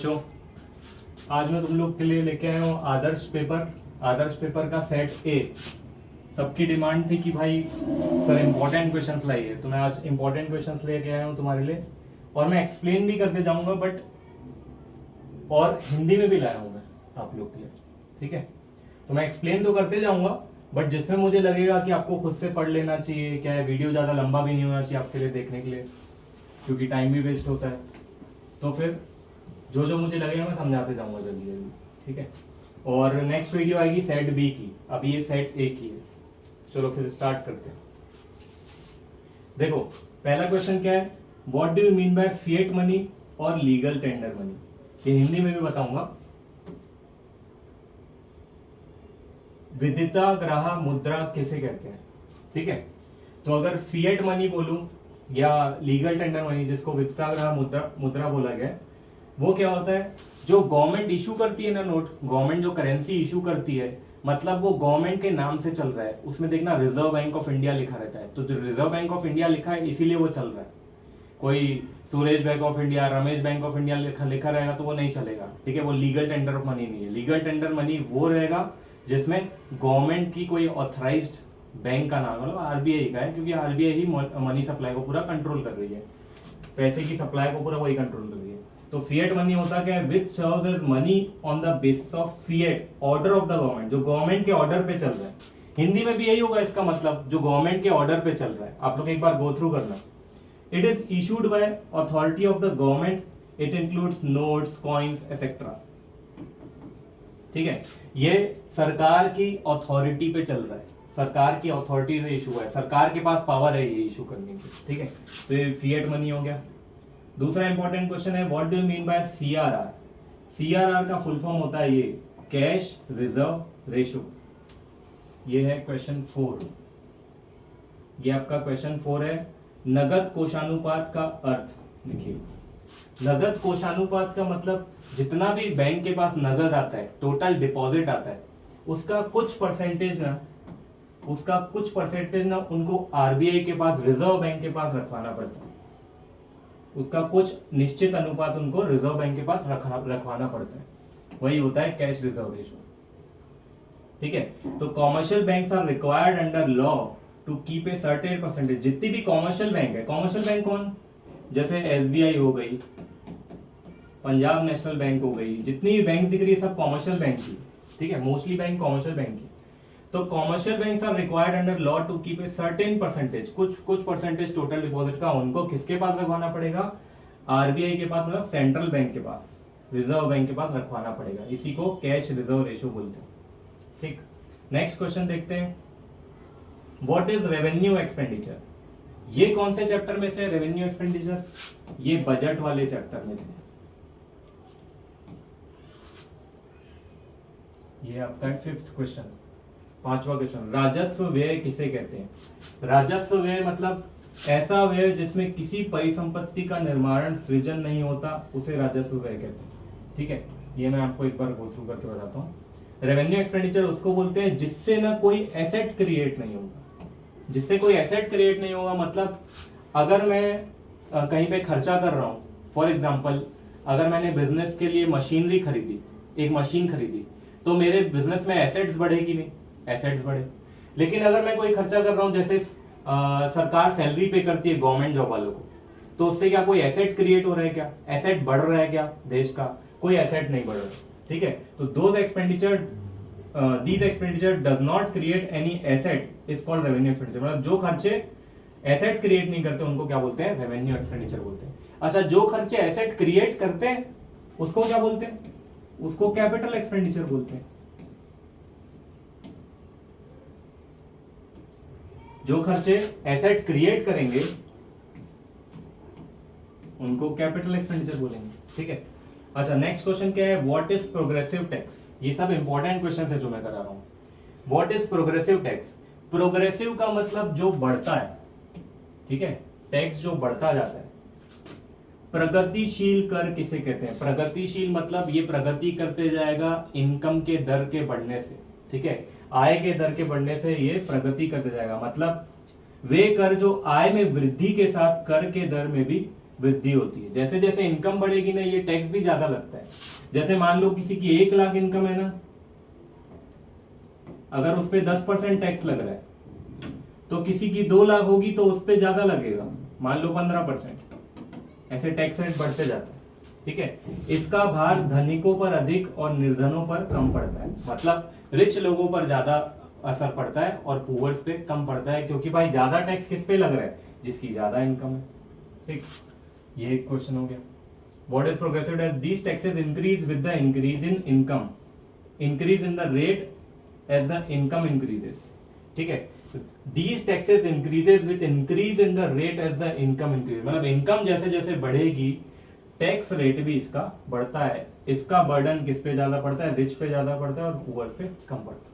बच्चों, आज मैं तुम लोग के लिए लेके आया हूँ आदर्श पेपर का सेट ए। सबकी डिमांड थी कि भाई सर इंपॉर्टेंट क्वेश्चंस लाइए, तो मैं आज इंपॉर्टेंट क्वेश्चंस लेके आया हूँ तुम्हारे लिए, और मैं एक्सप्लेन भी करते जाऊंगा बट और हिंदी में भी लाया हूँ मैं आप लोग के लिए। ठीक है, तो मैं एक्सप्लेन तो करते जाऊंगा बट जिसमें मुझे लगेगा कि आपको खुद से पढ़ लेना चाहिए, क्या है वीडियो ज्यादा लंबा भी नहीं होना चाहिए आपके लिए देखने के लिए, क्योंकि टाइम भी वेस्ट होता है। तो फिर जो जो मुझे लगेगा मैं समझाते जाऊंगा जल्दी जल्दी। ठीक है, और नेक्स्ट वीडियो आएगी सेट बी की, अभी ये सेट ए की है। चलो फिर स्टार्ट करते हैं। देखो पहला क्वेश्चन क्या है, what do you mean by fiat money और लीगल टेंडर मनी। ये हिंदी में भी बताऊंगा। विदिता ग्राह मुद्रा किसे कहते हैं। ठीक है, तो अगर फिएट मनी बोलूं या लीगल टेंडर मनी, जिसको विदिता ग्राह मुद्रा बोला गया है, वो क्या होता है, जो गवर्नमेंट इशू करती है ना नोट, गवर्नमेंट जो करेंसी इशू करती है, मतलब वो गवर्नमेंट के नाम से चल रहा है। उसमें देखना रिजर्व बैंक ऑफ इंडिया लिखा रहता है, तो जो रिजर्व बैंक ऑफ इंडिया लिखा है इसीलिए वो चल रहा है। कोई Suresh bank of India, Ramesh bank of India लिखा रहेगा तो वो नहीं चलेगा। ठीक है, वो लीगल टेंडर ऑफ मनी नहीं है। लीगल टेंडर मनी वो रहेगा जिसमें गवर्नमेंट की कोई ऑथराइज्ड बैंक का नाम, मतलब आरबीआई का है, क्योंकि आरबीआई ही मनी सप्लाई को पूरा कंट्रोल कर रही है, पैसे की सप्लाई को पूरा वही कंट्रोल कर रही है। तो फिएट मनी होता क्या है, which serves as money on the basis of fiat order of the government, जो गवर्नमेंट के ऑर्डर पे चल रहा है। हिंदी में भी यही होगा इसका मतलब, जो गवर्नमेंट के ऑर्डर पे चल रहा है। आप लोग एक बार गो थ्रू करना। It is issued by authority of the government, it includes notes, coins etcetera. ठीक है, ये सरकार की अथॉरिटी पे चल रहा है, सरकार की अथॉरिटी से इशू है, सरकार के पास पावर है ये इशू करने की। ठीक है, तो ये फिएट मनी हो गया। दूसरा इंपॉर्टेंट क्वेश्चन है, what do you mean by CRR. CRR का फुल फॉर्म होता है ये कैश रिजर्व रेशो। ये है क्वेश्चन 4, ये आपका क्वेश्चन 4 है। नगद कोषानुपात का अर्थ लिखिए। नगद कोषानुपात का मतलब जितना भी बैंक के पास नगद आता है, टोटल डिपॉजिट आता है, उसका कुछ परसेंटेज ना उनको आरबीआई के पास, रिजर्व बैंक के पास रखवाना पड़ता है। उसका कुछ निश्चित अनुपात उनको रिजर्व बैंक के पास रखवाना पड़ता है, वही होता है कैश रिजर्व रेशो। ठीक है, तो commercial banks are required under law to keep a certain percentage. जितनी भी कॉमर्शियल बैंक है, कॉमर्शियल बैंक कौन, जैसे एसबीआई हो गई, पंजाब नेशनल बैंक हो गई, जितनी भी बैंक दिख रही है सब कॉमर्शियल बैंक की। ठीक है, मोस्टली बैंक कॉमर्शियल बैंक की। तो commercial banks are required under law to keep a certain percentage, कुछ परसेंटेज टोटल डिपॉजिट का उनको किसके पास रखवाना पड़ेगा, आरबीआई के पास, मतलब सेंट्रल बैंक के पास, रिजर्व बैंक के पास रखवाना पड़ेगा। इसी को कैश रिजर्व रेशो बोलते हैं। ठीक, नेक्स्ट क्वेश्चन देखते हैं, व्हाट इज रेवेन्यू एक्सपेंडिचर। ये कौन से चैप्टर में से रेवेन्यू एक्सपेंडिचर, ये बजट वाले चैप्टर में से। ये आपका 5th क्वेश्चन, 5वां क्वेश्चन, राजस्व व्यय किसे कहते हैं। राजस्व व्यय मतलब ऐसा व्यय जिसमें किसी परिसंपत्ति का निर्माण सृजन नहीं होता, उसे राजस्व व्यय कहते हैं। ठीक है, ये मैं आपको एक बार गो थ्रू करके बताता हूँ। रेवेन्यू एक्सपेंडिचर उसको बोलते हैं जिससे ना कोई एसेट क्रिएट नहीं होगा, जिससे कोई एसेट क्रिएट नहीं होगा। मतलब अगर मैं कहीं पे खर्चा कर रहा हूँ, फॉर एग्जाम्पल अगर मैंने बिजनेस के लिए मशीनरी खरीदी, एक मशीन खरीदी, तो मेरे बिजनेस में एसेट्स बढ़े कि नहीं, एसेट्स बढ़े। लेकिन अगर मैं कोई खर्चा कर रहा हूं, जैसे सरकार सैलरी पे करती है गवर्नमेंट जॉब वालों को, तो उससे क्या कोई एसेट क्रिएट हो रहा है, क्या एसेट बढ़ रहा है क्या देश का, कोई एसेट नहीं बढ़ रहा है। ठीक है, तो these expenditure does not create any asset is called revenue expenditure. मतलब जो खर्चे एसेट क्रिएट नहीं करते उनको क्या बोलते हैं, रेवेन्यू एक्सपेंडिचर बोलते हैं। अच्छा, जो खर्चे एसेट क्रिएट करते हैं उसको क्या बोलते हैं, उसको कैपिटल एक्सपेंडिचर बोलते हैं। जो खर्चे एसेट क्रिएट करेंगे उनको कैपिटल एक्सपेंडिचर बोलेंगे। ठीक है, अच्छा नेक्स्ट क्वेश्चन क्या है, व्हाट इज प्रोग्रेसिव टैक्स। ये सब इंपॉर्टेंट क्वेश्चन है जो मैं करा रहा हूं। What is progressive tax. Progressive का मतलब जो बढ़ता है। ठीक है, टैक्स जो बढ़ता जाता है। प्रगतिशील कर किसे कहते हैं। प्रगतिशील मतलब ये प्रगति करते जाएगा इनकम के दर के बढ़ने से। ठीक है, आय के दर के बढ़ने से ये प्रगति करते जाएगा। मतलब वे कर जो आय में वृद्धि के साथ कर के दर में भी वृद्धि होती है। जैसे जैसे इनकम बढ़ेगी ना, ये टैक्स भी ज्यादा लगता है। जैसे मान लो किसी की 1 लाख इनकम है ना, अगर उस पर 10% टैक्स लग रहा है, तो किसी की 2 लाख होगी तो उस पर ज्यादा लगेगा, मान लो 15%। ऐसे टैक्स रेट बढ़ते जाते हैं, ठीक है। इसका भार धनिकों पर अधिक और निर्धनों पर कम पड़ता है, मतलब रिच लोगों पर ज्यादा असर पड़ता है और पुअर्स पे कम पड़ता है, क्योंकि भाई ज्यादा टैक्स किस पे लग रहा है, जिसकी ज्यादा इनकम है, ठीक। ये एक क्वेश्चन हो गया। What is progressive tax? These taxes increase with the increase in income, increase in the rate as the income increases, ठीक है। These taxes increases with increase in the rate as the income increase, मतलब income जैसे जैसे बढ़ेगी tax rate भी इसका बढ़ता है। इसका बर्डन किस पे ज्यादा पड़ता है? रिच पे ज्यादा पड़ता है और पुअर पे कम पड़ता है।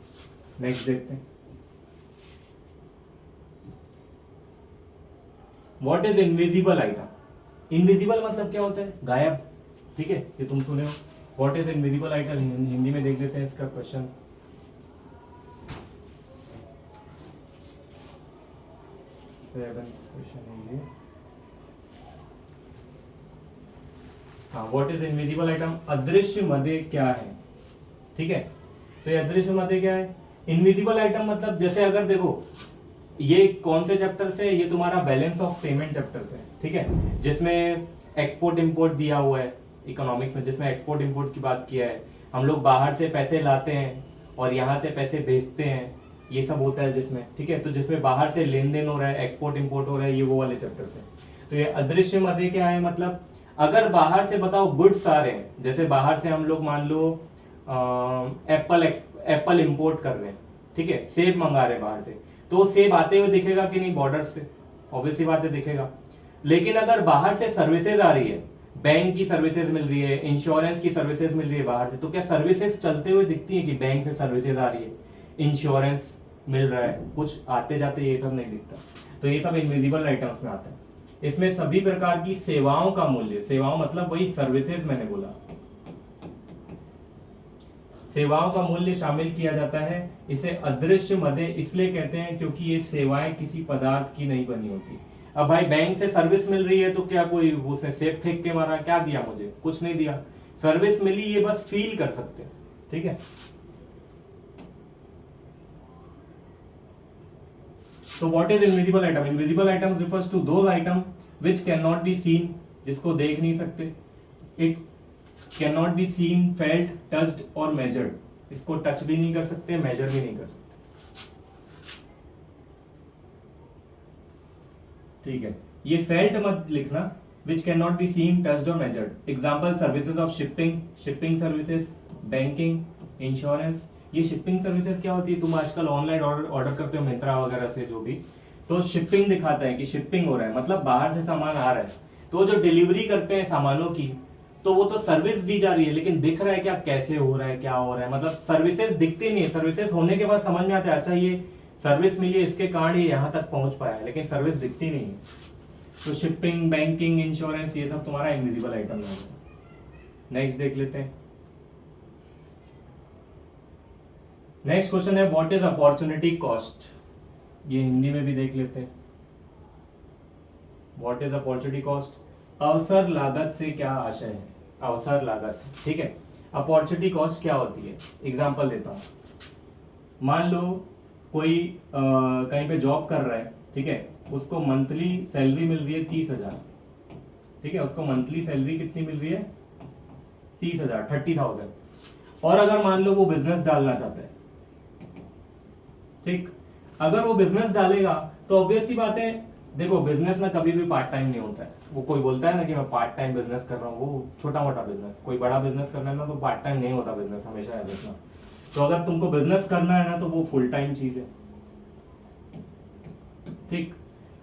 नेक्स्ट देखते हैं। What is invisible item? Invisible मतलब क्या होता है? गायब, ठीक है, ये तुम सुने हो। What is invisible item? Hindi में देख लेते हैं इसका क्वेश्चन। क्वेश्चन है ये। हाँ, व्हाट इज इनविजिबल आइटम? अदृश्य मदे क्या है, ठीक है। तो ये अदृश्य मदे क्या है? इनविजिबल आइटम मतलब जैसे अगर देखो, ये कौन से चैप्टर से? ये तुम्हारा बैलेंस ऑफ पेमेंट चैप्टर से, ठीक है, जिसमें एक्सपोर्ट इंपोर्ट दिया हुआ है इकोनॉमिक्स में, जिसमें एक्सपोर्ट इंपोर्ट की बात किया है। हम लोग बाहर से पैसे लाते हैं और यहाँ से पैसे भेजते हैं, ये सब होता है जिसमें, ठीक है। तो जिसमें बाहर से लेन देन हो रहा है, एक्सपोर्ट इंपोर्ट हो रहा है, ये वो वाले चैप्टर से। तो ये अदृश्य मदे क्या है? मतलब अगर बाहर से बताओ गुड्स आ रहे हैं, जैसे बाहर से हम लोग मान लो एप्पल इंपोर्ट कर रहे हैं, ठीक है, सेब मंगा रहे हैं बाहर से, तो सेब आते हुए दिखेगा कि नहीं बॉर्डर से? ऑब्वियसली बात है, दिखेगा। लेकिन अगर बाहर से सर्विसेज आ रही है, बैंक की सर्विसेज मिल रही है, इंश्योरेंस की सर्विसेज मिल रही है बाहर से, तो क्या सर्विसेज चलते हुए दिखती है कि बैंक से सर्विसेज आ रही है, इंश्योरेंस मिल रहा है, कुछ आते जाते ये सब नहीं दिखता। तो ये सब इनविजिबल आइटम्स में आता है। इसमें सभी प्रकार की सेवाओं का मूल्य, सेवाओं मतलब वही सर्विसेज मैंने बोला, सेवाओं का मूल्य शामिल किया जाता है। इसे अदृश्य मदे इसलिए कहते हैं क्योंकि ये सेवाएं किसी पदार्थ की नहीं बनी होती। अब भाई बैंक से सर्विस मिल रही है तो क्या कोई उसने सेब फेंक के मारा? क्या दिया मुझे? कुछ नहीं दिया। सर्विस मिली, ये बस फील कर सकते हैं, ठीक है। तो what is invisible item? Invisible items refers to those item which can not be seen, जिसको देख नहीं सकते। It can not be seen, felt, touched और मेजर्ड। इसको टच भी नहीं कर सकते, मेजर भी नहीं कर सकते, ठीक है। ये फेल्ट मत लिखना, which cannot be seen, touched or measured. Example services of shipping, shipping services, banking, insurance. ये शिपिंग सर्विसेज क्या होती है? तुम आजकल ऑनलाइन ऑर्डर करते हो मिंत्रा वगैरह से, जो भी, तो शिपिंग दिखाता है कि शिपिंग हो रहा है, मतलब बाहर से सामान आ रहा है। तो जो डिलीवरी करते हैं सामानों की, तो वो तो सर्विस दी जा रही है, लेकिन दिख रहा है क्या, कैसे हो रहा है, क्या हो रहा है, मतलब सर्विसेज दिखती नहीं है। सर्विसेज होने के बाद समझ में आता है, अच्छा ये सर्विस मिली, इसके कारण ये यहाँ तक पहुंच पाया, लेकिन सर्विस दिखती नहीं है। तो शिपिंग, बैंकिंग, इंश्योरेंस, ये सब तुम्हारा इनविजिबल आइटम है। नेक्स्ट देख लेते हैं। नेक्स्ट क्वेश्चन है व्हाट इज अपॉर्चुनिटी कॉस्ट? ये हिंदी में भी देख लेते हैं। What is opportunity cost? अवसर लागत से क्या आशय है? अवसर लागत, ठीक है। अपॉर्चुनिटी कॉस्ट क्या होती है? एग्जांपल देता हूं। मान लो कोई कहीं पे जॉब कर रहा है, ठीक है, उसको मंथली सैलरी मिल रही है 30,000, ठीक है, उसको मंथली सैलरी कितनी मिल रही है? 30,000, 30,000। और अगर मान लो वो बिजनेस डालना चाहता है, ठीक, अगर वो बिजनेस डालेगा तो ऑब्वियसली बात है, देखो बिजनेस ना कभी भी पार्ट टाइम नहीं होता है। वो कोई बोलता है ना कि मैं पार्ट टाइम बिजनेस कर रहा हूँ, वो छोटा मोटा बिजनेस। कोई बड़ा बिजनेस करना है ना तो पार्ट टाइम नहीं होता बिजनेस, हमेशा याद रखना। तो अगर तुमको बिजनेस करना है ना तो वो फुल टाइम चीज है, ठीक।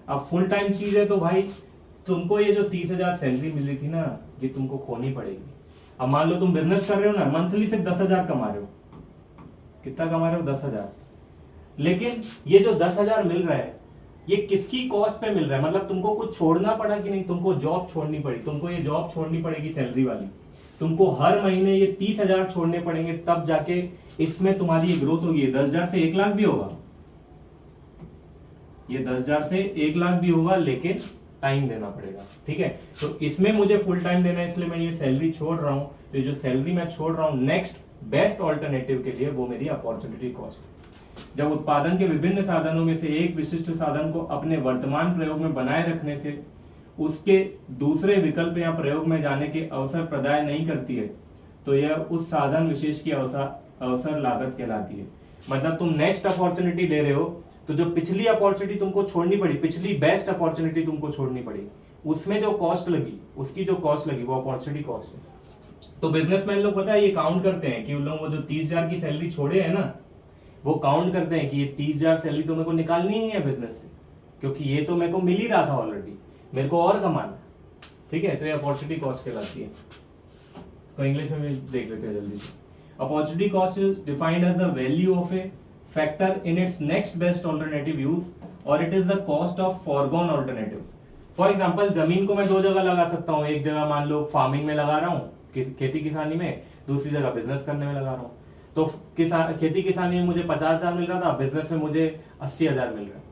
अब फुल टाइम चीज है तो भाई तुमको ये जो 30,000 सैलरी मिल रही थी ना, ये तुमको खोनी पड़ेगी। अब मान लो तुम बिजनेस कर रहे हो ना, मंथली सिर्फ 10,000 कमा रहे हो। कितना कमा रहे हो? 10,000। लेकिन ये जो 10,000 मिल रहा है, ये किसकी कॉस्ट पे मिल रहा है? मतलब तुमको कुछ छोड़ना पड़ा कि नहीं? तुमको जॉब छोड़नी पड़ी, तुमको ये जॉब छोड़नी पड़ेगी सैलरी वाली। तुमको हर महीने ये 30,000 छोड़ने पड़ेंगे, तब जाके इसमें तुम्हारी ये ग्रोथ होगी। 10,000 से 1,00,000 भी होगा, ये 10,000 से 1,00,000 भी होगा, लेकिन टाइम देना पड़ेगा, ठीक है। तो इसमें मुझे फुल टाइम देना है, इसलिए मैं ये सैलरी छोड़ रहा हूँ। तो जो सैलरी मैं छोड़ रहा हूँ नेक्स्ट बेस्ट ऑल्टरनेटिव के लिए, वो मेरी अपॉर्चुनिटी कॉस्ट। जब उत्पादन के विभिन्न साधनों में से एक विशिष्ट साधन को अपने वर्तमान प्रयोग में बनाए रखने से उसके दूसरे विकल्प या प्रयोग में जाने के अवसर प्रदान नहीं करती है, तो यह उस साधन विशेष की अवसर लागत कहलाती है। मतलब तुम नेक्स्ट अपॉर्चुनिटी ले रहे हो, तो जो पिछली अपॉर्चुनिटी तुमको छोड़नी पड़ी, पिछली बेस्ट अपॉर्चुनिटी तुमको छोड़नी पड़ी, उसमें जो कॉस्ट लगी, उसकी जो कॉस्ट लगी वो अपॉर्चुनिटी कॉस्ट है। तो बिजनेसमैन लोग पता है ये काउंट करते हैं कि उन लोगों को जो 30,000 की सैलरी छोड़े है ना, वो काउंट करते हैं कि ये 30,000 सैलरी तो मेरे को निकालनी ही है बिजनेस से, क्योंकि ये तो मेरे को मिल ही रहा था ऑलरेडी, मेरे को और कमाना, ठीक है। तो ये अपॉर्चुनिटी कॉस्ट कहलाती है। तो इंग्लिश में भी देख लेते हैं जल्दी से। Opportunity cost is defined as the value of a factor in its next best alternative use, और it is the cost of forgone alternative. For example, जमीन को मैं दो जगह लगा सकता हूँ, एक जगह मान लो फार्मिंग में लगा रहा हूँ, खेती किसानी में, दूसरी जगह बिजनेस करने में लगा रहा हूँ। तो खेती किसानी में मुझे 50,000 मिल रहा था, बिजनेस में मुझे 80,000 मिल रहा है,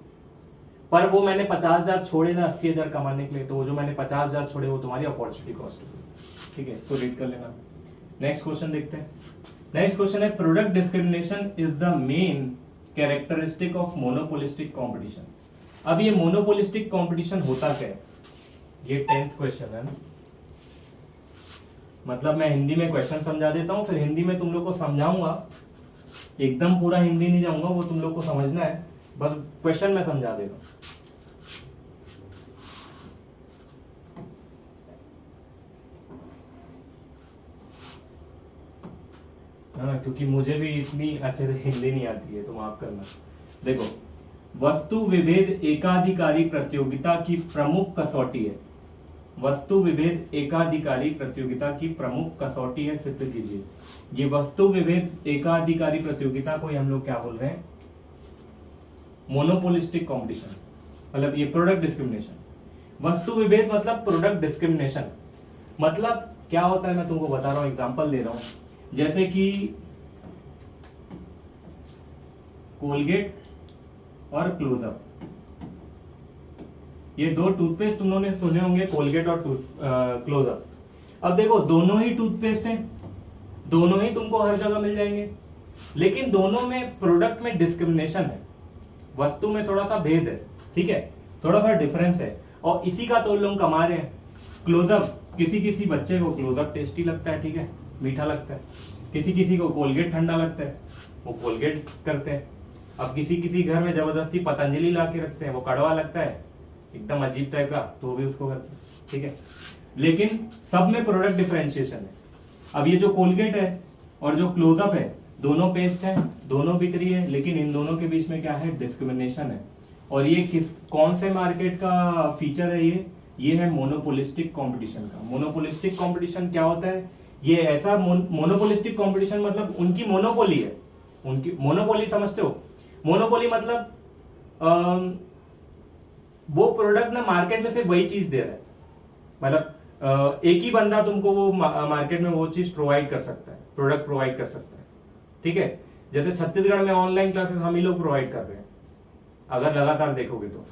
पर वो मैंने 50,000 छोड़े ना 80,000 कमाने के लिए, तो वो जो मैंने 50,000 छोड़े वो तुम्हारी अपॉर्चुनिटी कॉस्ट होगी, ठीक है। तो रीड कर लेना। नेक्स्ट क्वेश्चन देखते हैं। नेक्स्ट क्वेश्चन है, product discrimination is the main characteristic of monopolistic competition. अब ये मोनोपोलिस्टिक कंपटीशन होता क्या है, ये 10th क्वेश्चन है ना। मतलब मैं हिंदी में क्वेश्चन समझा देता हूं, फिर हिंदी में तुम लोग को समझाऊंगा, एकदम पूरा हिंदी नहीं जाऊंगा, वो तुम लोग को समझना है, बस क्वेश्चन में समझा देता हूं। हाँ, क्योंकि मुझे भी इतनी अच्छे से हिंदी नहीं आती है, तो माफ करना। देखो, वस्तु विभेद एकाधिकारी प्रतियोगिता की प्रमुख कसौटी है। वस्तु विभेद एकाधिकारी प्रतियोगिता की प्रमुख कसौटी है, सिद्ध कीजिए। ये वस्तु विभेद एकाधिकारी प्रतियोगिता को हम लोग क्या बोल रहे हैं, मोनोपोलिस्टिक कंपटीशन, मतलब ये प्रोडक्ट डिस्क्रिमिनेशन। वस्तु विभेद मतलब प्रोडक्ट डिस्क्रिमिनेशन, मतलब क्या होता है मैं तुमको बता रहा हूं, एग्जांपल दे रहा हूं। जैसे कि कोलगेट और क्लोजअप, ये दो टूथपेस्ट तुम लोगों ने सुने होंगे, कोलगेट और क्लोजअप। अब देखो, दोनों ही टूथपेस्ट हैं, दोनों ही तुमको हर जगह मिल जाएंगे, लेकिन दोनों में प्रोडक्ट में डिस्क्रिमिनेशन है, वस्तु में थोड़ा सा भेद है, ठीक है, थोड़ा सा डिफरेंस है, और इसी का तो लोग कमा रहे हैं। क्लोजअप, किसी किसी बच्चे को क्लोजअप टेस्टी लगता है, ठीक है, मीठा लगता है, किसी किसी को कोलगेट ठंडा लगता है, वो कोलगेट करते हैं। अब किसी किसी घर में जबरदस्ती पतंजलि ला के रखते हैं, वो कड़वा लगता है, एकदम अजीब टाइप का, तो भी उसको करते हैं, ठीक है। लेकिन सब में प्रोडक्ट डिफरेंशिएशन है। अब ये जो कोलगेट है और जो क्लोजअप है, दोनों पेस्ट है, दोनों बिक रही है, लेकिन इन दोनों के बीच में क्या है, डिस्क्रिमिनेशन है। और ये कौन से मार्केट का फीचर है, ये है मोनोपोलिस्टिक कंपटीशन का। मोनोपोलिस्टिक कंपटीशन क्या होता है, ये ऐसा मोनोपोलिस्टिक कंपटीशन मतलब उनकी मोनोपोली है, उनकी मोनोपोली समझते हो। मोनोपोली मतलब वो प्रोडक्ट ना मार्केट में से वही चीज दे रहा है, मतलब एक ही बंदा तुमको वो मार्केट में वो चीज प्रोवाइड कर सकता है, प्रोडक्ट प्रोवाइड कर सकता है, ठीक है। जैसे छत्तीसगढ़ में ऑनलाइन क्लासेस हम ही लोग प्रोवाइड कर रहे हैं, अगर लगातार देखोगे तो।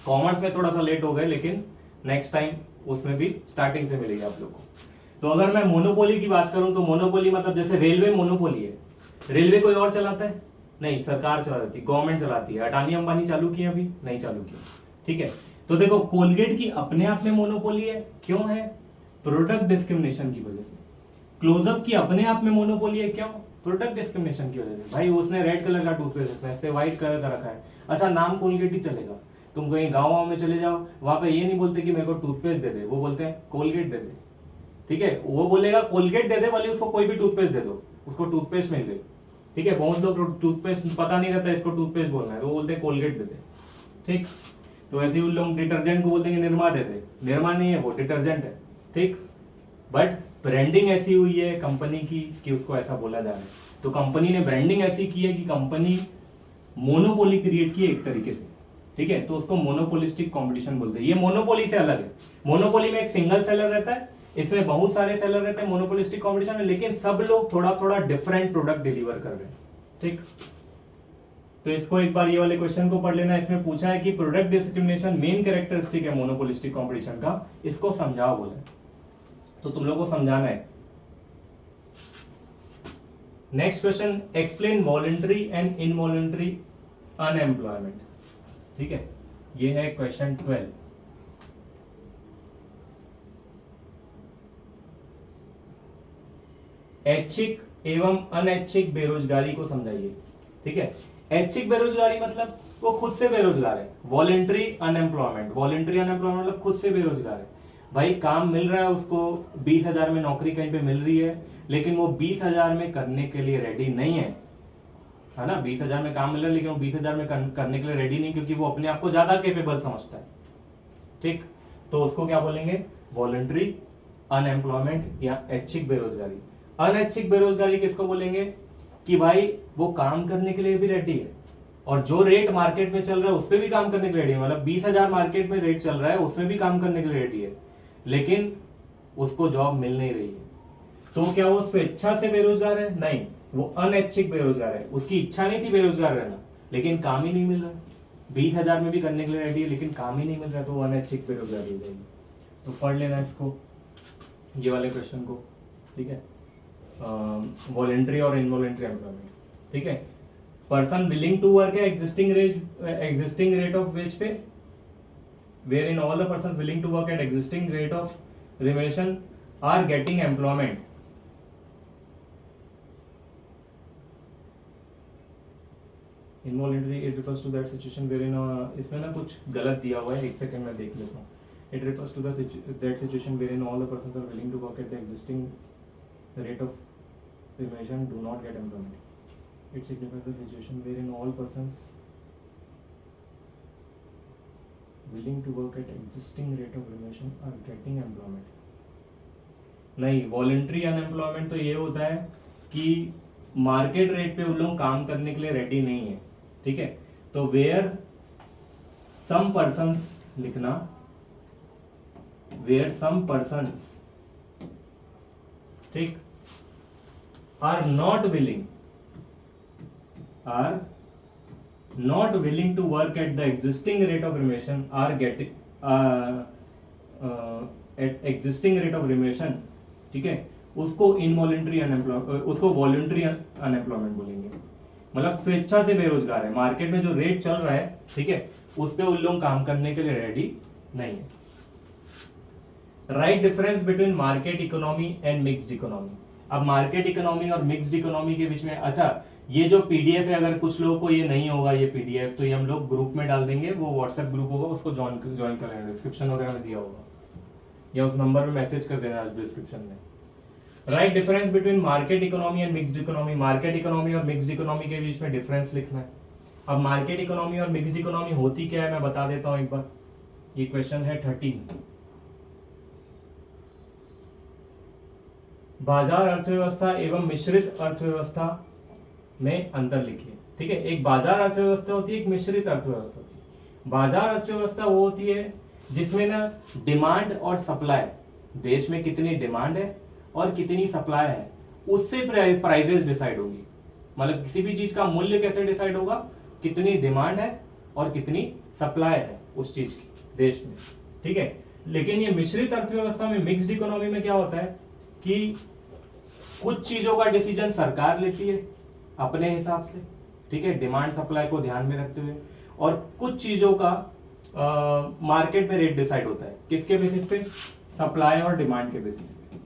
कॉमर्स में थोड़ा सा लेट हो गए, लेकिन नेक्स्ट टाइम उसमें भी स्टार्टिंग से मिलेगी आप लोग को। तो अगर मैं मोनोपोली की बात करूं, तो मोनोपोली मतलब जैसे रेलवे मोनोपोली है, रेलवे कोई और चलाता है नहीं, सरकार चलाती है, गवर्नमेंट चलाती है। अडानी अंबानी चालू किए, अभी नहीं चालू किया, ठीक है। तो देखो, कोलगेट की अपने आप में मोनोपोली है, क्यों है, प्रोडक्ट डिस्क्रिमिनेशन की वजह से। क्लोजअप की अपने आप में मोनोपोली है, क्यों, प्रोडक्ट डिस्क्रिमिनेशन की वजह से। भाई उसने रेड कलर का टूथपेस्ट रखा है, इससे व्हाइट कलर का रखा है, अच्छा नाम कोलगेट ही चलेगा। तुम कहीं गाँव में चले जाओ, वहां पे ये नहीं बोलते कि मेरे को टूथपेस्ट दे दे, वो बोलते हैं कोलगेट दे दे, ठीक है। वो बोलेगा कोलगेट दे दे, वाली उसको कोई भी टूथपेस्ट दे दो, उसको टूथपेस्ट मिल गई, ठीक है। बहुत लोग टूथपेस्ट पता नहीं रहता इसको टूथपेस्ट बोलना है, तो वो बोलते हैं कोलगेट दे दे, ठीक। तो ऐसे ही उन लोग डिटर्जेंट को बोलते हैं निरमा दे दे, निरमा नहीं है वो, डिटर्जेंट है, ठीक। बट ब्रांडिंग ऐसी हुई है कंपनी की कि उसको ऐसा बोला जा रहा है। तो कंपनी ने ब्रांडिंग ऐसी की है कि कंपनी मोनोपोली क्रिएट की एक तरीके से, ठीक है। तो उसको मोनोपोलिस्टिक कंपटीशन बोलते हैं। ये मोनोपोली से अलग है। मोनोपोली में एक सिंगल सेलर रहता है, इसमें बहुत सारे सेलर रहते हैं मोनोपोलिस्टिक कंपटीशन में, लेकिन सब लोग थोड़ा थोड़ा डिफरेंट प्रोडक्ट डिलीवर कर रहे हैं, ठीक। तो इसको एक बार ये वाले क्वेश्चन को पढ़ लेना। इसमें पूछा है कि प्रोडक्ट डिस्क्रिमिनेशन मेन कैरेक्टरिस्टिक है मोनोपोलिस्टिक कंपटीशन का, इसको समझाओ बोले, तो तुम लोग को समझाना है। Next question, explain voluntary and involuntary unemployment. ठीक है, ये है क्वेश्चन 12। ऐच्छिक एवं अनैच्छिक बेरोजगारी को समझाइए। ठीक है, ऐच्छिक बेरोजगारी मतलब वो खुद से बेरोजगार है। वॉलंटरी अनएम्प्लॉयमेंट, वॉलंटरी अनएम्प्लॉयमेंट मतलब खुद से बेरोजगार है। भाई काम मिल रहा है उसको, 20,000 में नौकरी कहीं पे मिल रही है, लेकिन वो 20,000 में करने के लिए रेडी नहीं है ना। 20,000 में काम मिल रहा है लेकिन वो 20,000 में करने के लिए रेडी नहीं, क्योंकि वो अपने आप को ज्यादा केपेबल समझता है। ठीक, तो उसको क्या बोलेंगे, वॉलंटरी अनएम्प्लॉयमेंट या ऐच्छिक बेरोजगारी। अनैच्छिक बेरोजगारी किसको बोलेंगे, कि भाई वो काम करने के लिए भी रेडी है और जो रेट मार्केट में चल रहा है उस पर भी काम करने के लिए रेडी है। मतलब 20,000 मार्केट में रेट चल रहा है, उसमें भी काम करने के लिए रेडी है, लेकिन उसको जॉब मिल नहीं रही है। तो क्या वो स्वेच्छा से बेरोजगार है? नहीं, वो अनैच्छिक बेरोजगार है। उसकी इच्छा नहीं थी बेरोजगार रहना, लेकिन काम ही नहीं मिल रहा। 20,000 में भी करने के लिए रेडी है, लेकिन काम ही नहीं मिल रहा, तो वो अनैच्छिक बेरोजगारी हो जाएगी। तो पढ़ लेना इसको, ये वाले क्वेश्चन को। ठीक है, वॉलंटरी और इनवॉलंटरी एम्प्लॉयमेंट। ठीक है, पर्सन विलिंग टू वर्क है existing rate of wage pay, where in all the person willing to work at existing rate of remuneration are getting employment. Involuntary it refers to that situation where in, इसमें ना कुछ गलत दिया हुआ है, एक second में देख लेता हूँ। It refers to that situation where in all the person are willing to work at the existing rate of remission do not get employment. It signifies the situation wherein all persons willing to work at existing rate of remission are getting employment. नहीं, voluntary unemployment तो ये होता है कि market rate पे उन लोग काम करने के लिए रेडी नहीं है। ठीक है, तो वेयर सम पर्सन्स लिखना, वेयर सम पर्सन्स, ठीक, are not willing to work at the existing rate of remission are getting at existing rate of remission। ठीक है, उसको इनवॉलंटरी अनएम्प्लॉयमेंट, उसको वॉलंटरी अनएम्प्लॉयमेंट बोलेंगे। मतलब स्वेच्छा से बेरोजगार है, मार्केट में जो रेट चल रहा है, ठीक है, उस पे उन लोग काम करने के लिए रेडी नहीं है। Right difference between market economy and mixed economy. अब मार्केट इकोनॉमी और मिक्स्ड इकोनॉमी के बीच में, अच्छा ये जो पीडीएफ है, अगर कुछ लोगों को ये नहीं होगा ये पीडीएफ, तो ये हम लोग ग्रुप में डाल देंगे, वो व्हाट्सएप ग्रुप होगा, उसको ज्वाइन कर लेना, डिस्क्रिप्शन वगैरह में दिया होगा, या उस नंबर में मैसेज कर देना डिस्क्रिप्शन में। Right difference between market economy and mixed economy. Market economy और मिक्स्ड इकोनॉमी के बीच में डिफरेंस लिखना है। अब मार्केट इकोनॉमी और मिक्स्ड इकोनॉमी होती क्या है, मैं बता देता हूं एक बार। ये क्वेश्चन है 13। बाजार अर्थव्यवस्था एवं मिश्रित अर्थव्यवस्था में अंतर लिखिए। ठीक है, एक बाजार अर्थव्यवस्था होती है, एक मिश्रित अर्थव्यवस्था होती है। बाजार अर्थव्यवस्था वो होती है जिसमें ना डिमांड और सप्लाई, देश में कितनी डिमांड है और कितनी सप्लाई है, उससे प्राइजेस डिसाइड होगी। मतलब किसी भी चीज का मूल्य कैसे डिसाइड होगा, कितनी डिमांड है और कितनी सप्लाई है उस चीज की देश में। ठीक है, लेकिन ये मिश्रित अर्थव्यवस्था में, मिक्स्ड इकोनॉमी में क्या होता है कि कुछ चीजों का डिसीजन सरकार लेती है अपने हिसाब से, ठीक है, डिमांड सप्लाई को ध्यान में रखते हुए, और कुछ चीजों का मार्केट में रेट डिसाइड होता है। किसके बेसिस पे? सप्लाई और डिमांड के बेसिस पे।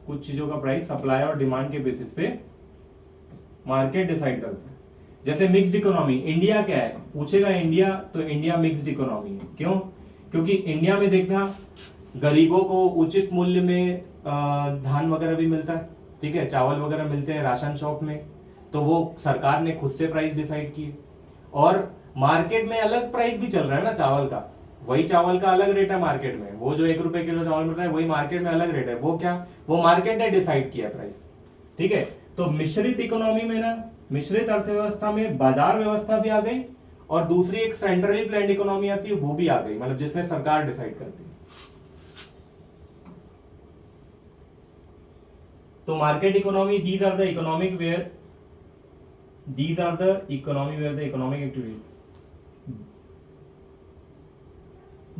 कुछ चीजों का प्राइस सप्लाई और डिमांड के बेसिस पे मार्केट डिसाइड करता है। जैसे मिक्स्ड इकोनॉमी, इंडिया क्या है पूछेगा, इंडिया, तो इंडिया मिक्स्ड इकोनॉमी है। क्यों? क्योंकि इंडिया में देखना, गरीबों को उचित मूल्य में धान वगैरह भी मिलता है, ठीक है, चावल वगैरह मिलते हैं राशन शॉप में, तो वो सरकार ने खुद से प्राइस डिसाइड की। और मार्केट में अलग प्राइस भी चल रहा है ना चावल का, वही चावल का अलग रेट है मार्केट में, वो जो 1 रुपए किलो चावल मिल रहा है वही मार्केट में अलग रेट है। वो क्या, वो मार्केट ने डिसाइड किया प्राइस। ठीक है, तो मिश्रित इकोनॉमी में ना, मिश्रित अर्थव्यवस्था में बाजार व्यवस्था भी आ गई और दूसरी एक सेंट्रली प्लान्ड इकोनॉमी आती है, वो भी आ गई, मतलब जिसमें सरकार डिसाइड करती है। तो market economy, these are the economic where these are the economy where the economic activity,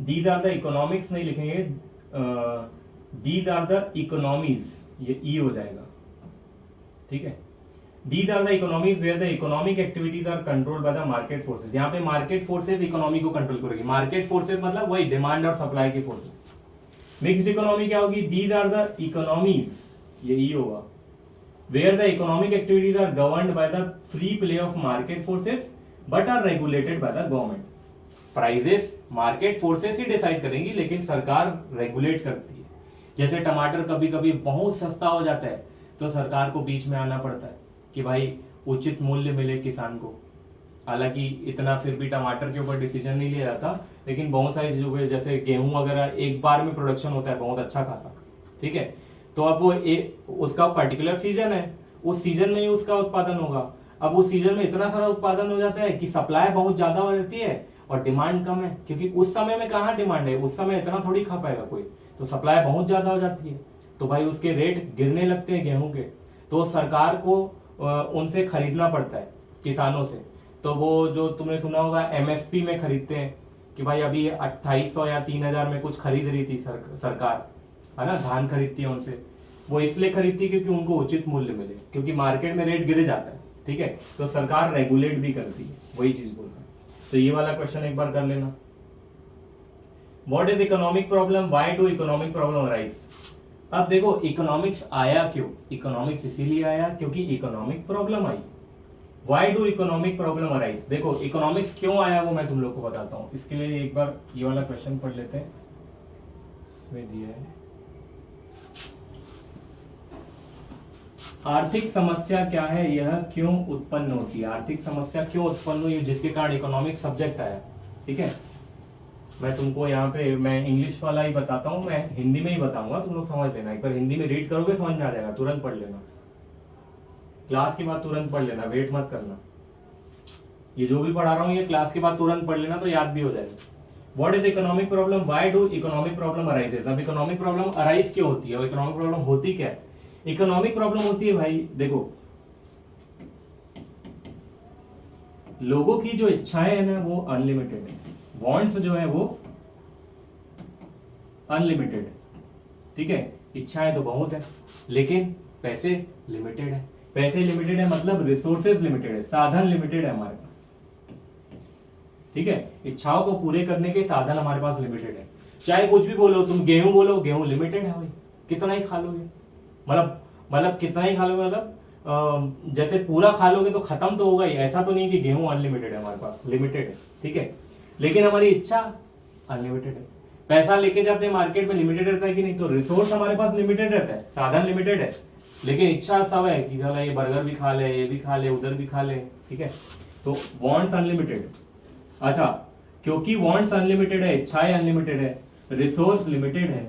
these are the economics नहीं लिखेंगे, दीज आर द इकोनॉमीज, ये ई हो जाएगा, ठीक है। These are the economies where the economic activities are controlled by the market forces. यहाँ पे market forces economy को कंट्रोल करेगी। मार्केट फोर्सेज मतलब वही डिमांड और सप्लाई के फोर्सेज। मिक्स्ड इकोनॉमी क्या होगी? दीज आर द इकोनॉमीज, ये ई होगा, where the economic activities are governed by the free play of market forces but are regulated by the government. Prices market forces ही decide करेंगी, लेकिन सरकार regulate करती है। जैसे टमाटर कभी कभी बहुत सस्ता हो जाता है तो सरकार को बीच में आना पड़ता है कि भाई उचित मूल्य मिले किसान को। हालांकि इतना फिर भी टमाटर के ऊपर डिसीजन नहीं लिया जाता, लेकिन बहुत सारी चीजों पे जैसे गेहूं वगैरह एक बार में प्रोडक्शन होता है बहुत अच्छा खासा, ठीक है। तो अब वो उसका पर्टिकुलर सीजन है, उस सीजन में ही उसका उत्पादन होगा। अब उस सीजन में इतना सारा उत्पादन हो जाता है कि सप्लाई बहुत ज्यादा हो जाती है और डिमांड कम है, क्योंकि उस समय में कहाँ डिमांड है, उस समय इतना थोड़ी खा पाएगा कोई, तो सप्लाई बहुत ज्यादा हो जाती है, तो भाई उसके रेट गिरने लगते हैं गेहूं के। तो सरकार को उनसे खरीदना पड़ता है किसानों से। तो वो जो तुमने सुना होगा एमएसपी में खरीदते हैं कि भाई अभी 2800 या 3000 में कुछ खरीद रही थी सरकार, है ना, धान खरीदती है उनसे। वो इसलिए खरीदती है क्योंकि उनको उचित मूल्य मिले, क्योंकि मार्केट में रेट गिर जाता है, ठीक है। तो सरकार रेगुलेट भी करती है, वही चीज बोल रहा है। तो ये वाला क्वेश्चन एक बार कर लेना। What is economic problem, why do economic problem arise. अब देखो इकोनॉमिक्स आया क्यों? इकोनॉमिक्स इसीलिए आया क्योंकि economic problem I. Why do economic problem arise, देखो इकोनॉमिक्स क्यों आया वो मैं तुम लोग को बताता हूं। इसके लिए एक बार ये वाला क्वेश्चन पढ़ लेते हैं। इसमें दिया है आर्थिक समस्या क्या है, यह क्यों उत्पन्न होती है। आर्थिक समस्या क्यों उत्पन्न हुई जिसके कारण इकोनॉमिक सब्जेक्ट आया, ठीक है। मैं तुमको यहाँ पे मैं इंग्लिश वाला ही बताता हूँ, मैं हिंदी में ही बताऊंगा, तुम लोग समझ लेना। एक बार हिंदी में रीड करोगे समझ में आ जाएगा, तुरंत पढ़ लेना, क्लास के बाद तुरंत पढ़ लेना, वेट मत करना। ये जो भी पढ़ा रहा हूँ ये क्लास के बाद तुरंत पढ़ लेना तो याद भी हो जाएगा। What is economic problem, why do economic problem arises. अब इकोनॉमिक प्रॉब्लम अराइज क्यों होती है और इकोनॉमिक प्रॉब्लम होती क्या है। इकोनॉमिक प्रॉब्लम होती है भाई, देखो लोगों की जो इच्छाएं है ना वो अनलिमिटेड है, वांट्स जो है वो अनलिमिटेड है, ठीक है। इच्छाएं तो बहुत है लेकिन पैसे लिमिटेड है। पैसे लिमिटेड है मतलब रिसोर्सेज लिमिटेड है, साधन लिमिटेड है हमारे पास, ठीक है। इच्छाओं को पूरे करने के साधन हमारे पास लिमिटेड है। चाहे कुछ भी बोलो, तुम गेहूं बोलो, गेहूं लिमिटेड है भाई, कितना ही खा लोगे, मतलब कितना ही खा लोगे, मतलब जैसे पूरा खा लोगे तो खत्म तो होगा ही। ऐसा तो नहीं कि गेहूं अनलिमिटेड है, हमारे पास लिमिटेड है, ठीक है। लेकिन हमारी इच्छा अनलिमिटेड है। पैसा लेके जाते हैं मार्केट में, लिमिटेड रहता है कि नहीं, तो रिसोर्स हमारे पास लिमिटेड रहता है, साधन लिमिटेड है, लेकिन इच्छा सब है कि चला ये बर्गर भी खा ले, ये भी खा ले, उधर भी खा ले, ठीक है। तो वांट्स अनलिमिटेड। अच्छा, क्योंकि वांट्स अनलिमिटेड है, इच्छाएं अनलिमिटेड है, रिसोर्स लिमिटेड है,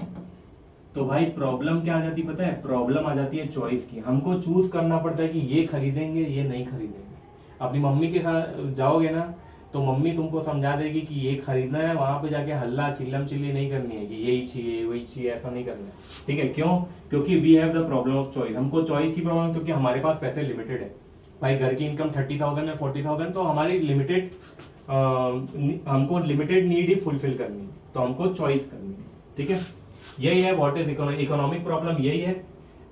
तो भाई प्रॉब्लम क्या आ जाती है पता है? प्रॉब्लम आ जाती है चॉइस की। हमको चूज करना पड़ता है कि ये खरीदेंगे ये नहीं खरीदेंगे। अपनी मम्मी के साथ जाओगे ना तो मम्मी तुमको समझा देगी कि ये खरीदना है, वहां पे जाके हल्ला चिल्लम चिल्ली नहीं करनी है कि यही चाहिए वही चाहिए, ऐसा नहीं करना है, ठीक है। क्यों? क्योंकि we have the problem of choice. हमको चॉइस की प्रॉब्लम, क्योंकि हमारे पास पैसे लिमिटेड है भाई। घर की इनकम 30,000 है 40,000, तो हमारी लिमिटेड हमको लिमिटेड नीड ही फुलफिल करनी है, तो हमको चॉइस करनी है, ठीक है। यही है व्हाट इज इकोनॉमिक प्रॉब्लम, यही है।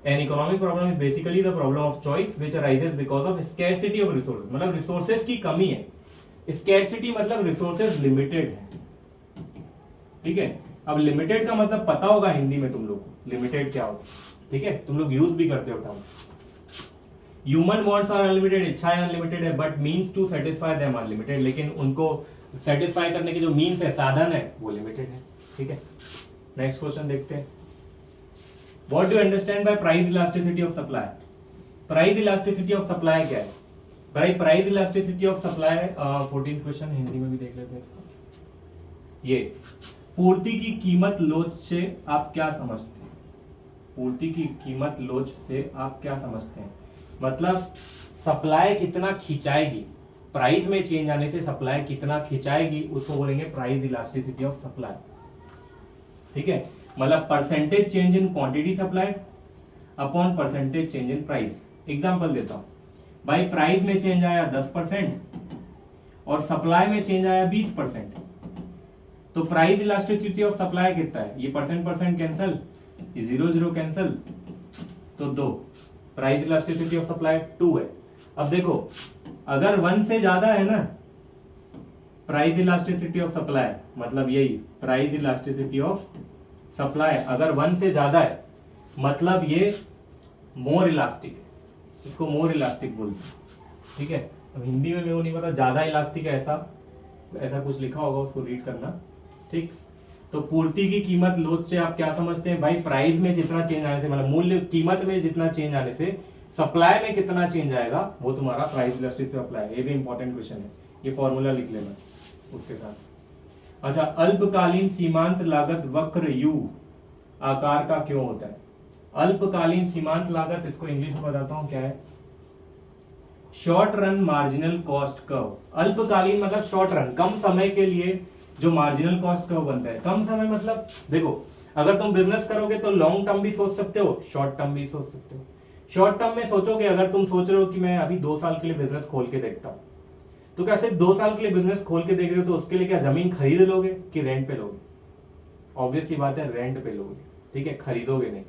An economic problem is basically the problem of choice which arises because of scarcity of resources, मतलब रिसोर्सेज की कमी है। स्कैरसिटी मतलब रिसोर्सेज लिमिटेड है, ठीक है। अब लिमिटेड का मतलब पता होगा हिंदी में तुम लोग को, लिमिटेड क्या होता है, ठीक है, तुम लोग यूज भी करते हो term. Human wants are unlimited, इच्छाएं अनलिमिटेड है, but means to satisfy them are limited, लेकिन उनको सेटिस्फाई करने के जो मीन्स है, साधन है, वो लिमिटेड है, ठीक है। नेक्स्ट क्वेश्चन देखते हैं। What do understand by price elasticity of supply. Price elasticity of supply क्या है भाई? Price elasticity of supply 14th question Hindi में भी देख लेते हैं इसका। ये पूर्ति की कीमत लोच से आप क्या समझते हैं? पूर्ति की कीमत लोच से आप क्या समझते हैं? मतलब सप्लाई कितना खिंचाएगी, प्राइस में चेंज आने से सप्लाई कितना खिंचाएगी, उसको बोलेंगे प्राइस इलास्टिसिटी ऑफ सप्लाई, ठीक है। मतलब percentage change in quantity supplied upon percentage change in price. Example देता हूं, भाई प्राइस में चेंज आया 10% और सप्लाई में चेंज आया 20%, तो प्राइस इलास्टिसिटी ऑफ सप्लाई कितना है? ये परसेंट परसेंट कैंसल, ये 0 कैंसल, तो 2। प्राइस इलास्टिसिटी ऑफ सप्लाई 2 है। अब देखो अगर 1 से ज्यादा है ना प्राइस इलास्टिसिटी ऑफ सप्लाई, मतलब यही प्राइस इलास्टिसिटी ऑफ सप्लाई अगर 1 से ज्यादा है मतलब ये मोर इलास्टिक है, इसको मोर इलास्टिक बोलते हैं, ठीक है। अब हिंदी में मेरे को नहीं पता, ज्यादा इलास्टिक है ऐसा कुछ लिखा होगा, उसको रीड करना, ठीक। तो पूर्ति की कीमत लोच से आप क्या समझते हैं भाई? प्राइस में जितना चेंज आने से, मतलब मूल्य कीमत में जितना चेंज आने से सप्लाई में कितना चेंज आएगा, वो तुम्हारा प्राइस इलास्टिसिटी सप्लाई है। ये भी इंपॉर्टेंट क्वेश्चन है, ये फॉर्मूला लिख लेना उसके साथ। अच्छा, अल्पकालीन सीमांत लागत वक्र यू आकार का क्यों होता है? अल्पकालीन सीमांत लागत, इसको इंग्लिश में बताता हूं क्या है, short run marginal cost curve. अल्पकालीन मतलब शॉर्ट रन, कम समय के लिए जो मार्जिनल कॉस्ट कर्व बनता है। कम समय मतलब देखो अगर तुम बिजनेस करोगे तो लॉन्ग टर्म भी सोच सकते हो, शॉर्ट टर्म भी सोच सकते हो। शॉर्ट टर्म में सोचोगे, अगर तुम सोच रहे हो कि मैं अभी 2 साल के लिए बिजनेस खोल के देखता हूं, तो क्या सिर्फ 2 साल के लिए बिजनेस खोल के देख रहे हो तो उसके लिए क्या जमीन खरीद लोगे कि रेंट पे लोगे? ऑब्वियस सी बात है, रेंट पे लोगे, ठीक है, खरीदोगे नहीं।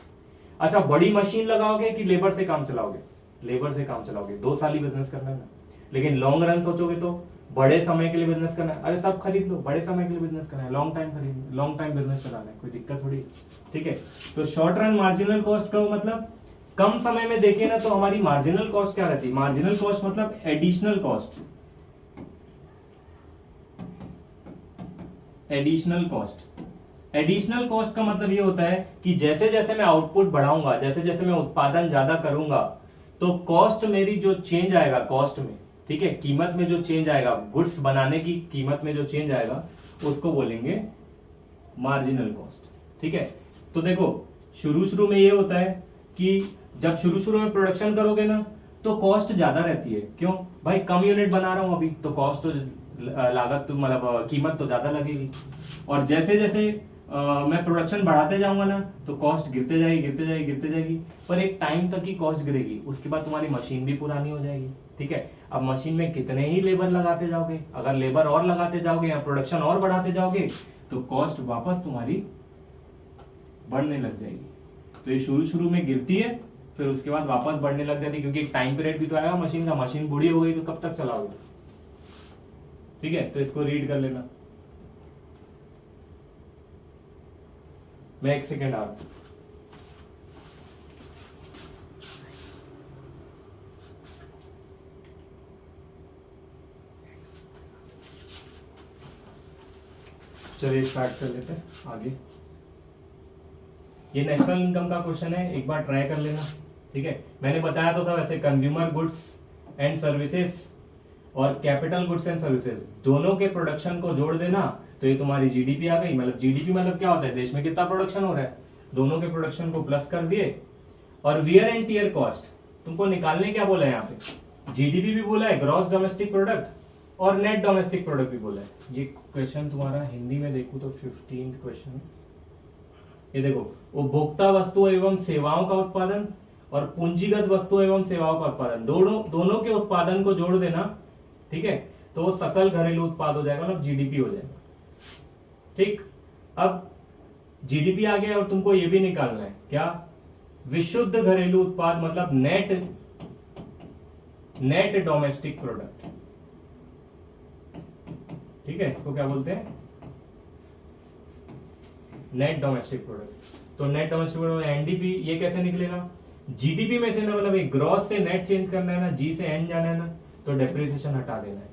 अच्छा, बड़ी मशीन लगाओगे कि लेबर से काम चलाओगे? लेबर से काम चलाओगे, 2 साल ही बिजनेस करना है ना। लेकिन लॉन्ग रन सोचोगे तो बड़े समय के लिए बिजनेस करना है, अरे सब खरीद लो, बड़े समय के लिए बिजनेस करना है, लॉन्ग टाइम खरीद, लॉन्ग टाइम बिजनेस चलाना है, कोई दिक्कत थोड़ी, ठीक है। तो शॉर्ट रन मार्जिनल कॉस्ट का मतलब कम समय में देखिए ना तो हमारी मार्जिनल कॉस्ट क्या रहती है? मार्जिनल कॉस्ट मतलब additional cost, additional cost. Additional cost का मतलब ये होता है कि जैसे जैसे मैं आउटपुट बढ़ाऊंगा, जैसे जैसे मैं उत्पादन ज्यादा करूंगा, तो कॉस्ट मेरी जो चेंज आएगा कॉस्ट में, ठीक है, कीमत में जो चेंज आएगा, गुड्स बनाने की कीमत में जो चेंज आएगा उसको बोलेंगे मार्जिनल कॉस्ट, ठीक है। तो देखो शुरू में ये होता है कि जब शुरू में प्रोडक्शन करोगे ना तो कॉस्ट ज्यादा रहती है। क्यों भाई? कम यूनिट बना रहा हूं अभी, तो कॉस्ट तो लागत तो मतलब कीमत तो ज्यादा लगेगी। और जैसे जैसे मैं प्रोडक्शन बढ़ाते जाऊंगा ना तो कॉस्ट गिरते जाएगी, पर एक टाइम तक ही कॉस्ट गिरेगी, उसके बाद तुम्हारी मशीन भी पुरानी हो जाएगी, ठीक है। अब मशीन में कितने ही लेबर लगाते जाओगे, अगर लेबर और लगाते जाओगे या प्रोडक्शन और बढ़ाते जाओगे तो कॉस्ट वापस तुम्हारी बढ़ने लग जाएगी। तो ये शुरू में गिरती है, फिर उसके बाद वापस बढ़ने लग जाती है, क्योंकि एक टाइम पीरियड भी तो आएगा मशीन का। मशीन बूढ़ी हो गई तो कब तक चलाओगे, ठीक है। तो इसको रीड कर लेना, मैं 1 सेकेंड आ रहा हूं। चलिए स्टार्ट कर लेते हैं आगे। ये नेशनल इनकम का क्वेश्चन है, एक बार ट्राई कर लेना, ठीक है। मैंने बताया तो था वैसे कंज्यूमर गुड्स एंड सर्विसेज और कैपिटल गुड्स एंड सर्विसेज दोनों के प्रोडक्शन को जोड़ देना तो ये तुम्हारी जीडीपी आ गई। मतलब जीडीपी मतलब क्या होता है? देश में कितना प्रोडक्शन हो रहा है, दोनों के प्रोडक्शन को प्लस कर दिए। और वियर एंड टियर कॉस्ट तुमको निकालने क्या बोला है यहाँ पे? जीडीपी भी बोला है, ग्रॉस डोमेस्टिक प्रोडक्ट और नेट डोमेस्टिक प्रोडक्ट भी बोला है। ये क्वेश्चन तुम्हारा हिंदी में देखो तो 15th क्वेश्चन, ये देखो, उपभोक्ता वस्तुओं एवं सेवाओं का उत्पादन और पूंजीगत वस्तुओं एवं सेवाओं का उत्पादन, दोनों के उत्पादन को जोड़ देना, ठीक है, तो सकल घरेलू उत्पाद हो जाएगा, मतलब जीडीपी हो जाएगा, ठीक। अब जीडीपी आ गया और तुमको ये भी निकालना है क्या? विशुद्ध घरेलू उत्पाद मतलब नेट डोमेस्टिक प्रोडक्ट, ठीक है, इसको क्या बोलते हैं? Net domestic product. तो नेट डोमेस्टिक प्रोडक्ट एनडीपी, ये कैसे निकलेगा? जीडीपी में से ना, मतलब एक ग्रॉस से नेट चेंज करना है ना, जी से एन जाना है ना, तो डेप्रिसिएशन हटा देना है।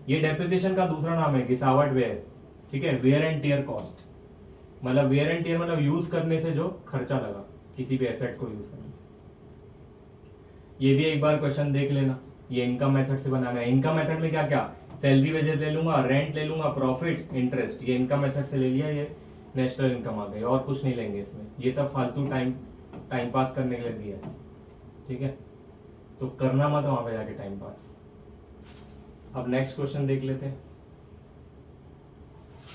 ये डेप्रिसिएशन का दूसरा नाम है गिसावट वेयर, ठीक है। वेयर एंड टियर कॉस्ट मतलब वेयर एंड टियर मतलब यूज करने से जो खर्चा लगा किसी भी एसेट को यूज करने से। ये भी एक बार क्वेश्चन देख लेना, ये इनकम मेथड से बनाना है। इनकम मेथड में क्या क्या? सैलरी वेजेस ले लूंगा, रेंट ले लूंगा, प्रॉफिट, इंटरेस्ट, ये इनकम मेथड से ले लिया, ये नेशनल इनकम आ गई, और कुछ नहीं लेंगे इसमें। ये सब फालतू टाइम पास करने के लिए दिया है, ठीक है, तो करना मत वहां पे जाके टाइम पास। अब नेक्स्ट क्वेश्चन देख लेते हैं।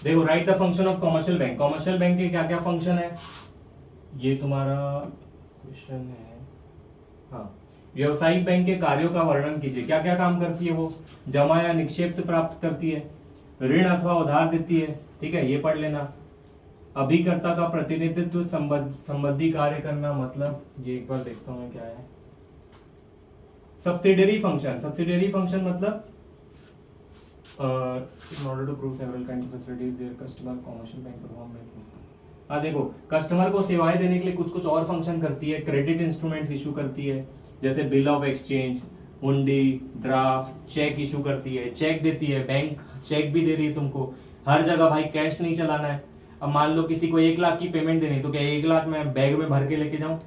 देखो, right the function of commercial bank. Commercial bank के क्या क्या फंक्शन है, ये तुम्हारा क्वेश्चन है। हाँ, व्यवसायिक बैंक के कार्यों का वर्णन कीजिए। क्या क्या काम करती है वो? जमा या निक्षेप प्राप्त करती है, ऋण अथवा उधार देती है, ठीक है, ये पढ़ लेना। अभिकर्ता का प्रतिनिधित्व संबंधी कार्य करना, मतलब ये एक बार देखता हूं क्या है। सब्सिडियरी फंक्शन, सब्सिडियरी फंक्शन मतलब in order to prove several kinds of facilities their customer commercial bank perform। हाँ देखो, कस्टमर को सेवाएं देने के लिए कुछ कुछ और फंक्शन करती है। क्रेडिट इंस्ट्रूमेंट्स इशू करती है, जैसे बिल ऑफ एक्सचेंज, हुंडी, ड्राफ्ट, चेक इशू करती है, चेक देती है। बैंक चेक भी दे रही है तुमको। हर जगह भाई कैश नहीं चलाना है। अब मान लो किसी को 1 लाख की पेमेंट देनी, तो क्या 1 लाख मैं बैग में भर के लेके जाऊं?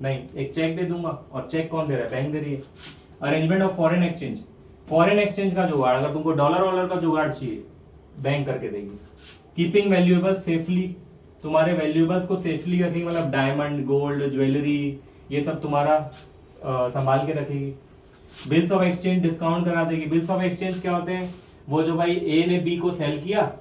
नहीं, एक चेक दे दूंगा। और चेक कौन दे रहा है? बैंक दे रही है। Arrangement of foreign exchange, foreign exchange का जुगाड़, अगर तुमको डॉलर वॉलर का जुगाड़ चाहिए, बैंक करके देगी। कीपिंग वैल्यूएबल्स सेफली, तुम्हारे वैल्यूएबल्स को सेफली रखेगी, मतलब डायमंड, गोल्ड, ज्वेलरी, ये सब तुम्हारा संभाल के रखेगी। बिल्स ऑफ एक्सचेंज डिस्काउंट करा देगी। बिल्स ऑफ एक्सचेंज क्या होते हैं? वो जो भाई ए ने बी को सेल किया,